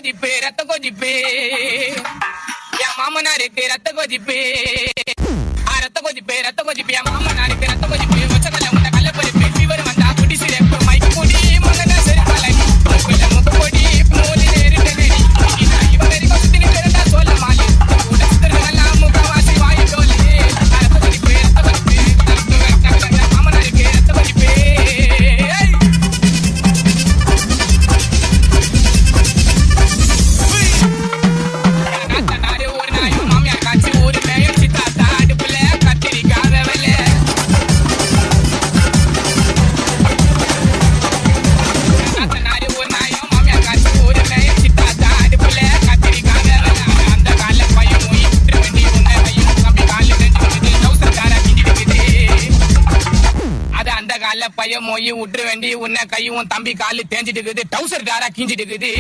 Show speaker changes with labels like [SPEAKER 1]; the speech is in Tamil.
[SPEAKER 1] கொதிப்பு ரத்த கொதிப்பு என் மாமனாருக்கு ரத்த கொதிப்பு ரத்த கொதிப்பு ரத்த கொதிப்பு என் மாமனாருக்கு ரத்த கொதிப்பு வச்சதல்ல உண்ட கல்ல பருப்பு ஃபீவர் வந்தா குடி சிறப்பு மைக்கு குடி மகனா சரி பழகி முக்கு பொடி மூலி நேரிட்டனடி இவன் வரைக்கும் சுத்தி நிற்கிறதா சொல்ல மாலி கூட சுத்தறதெல்லாம் முகவாசி வாயு டோலி ரத்த கொதிப்பு மாமனாருக்கு ரத்த கொதிப்பு பையன் மொய் விட்டுற வேண்டி உன்னை கையும் தம்பி காலு தேஞ்சிட்டு இருக்குது டவுசர் காரா கிஞ்சிட்டு இருக்குது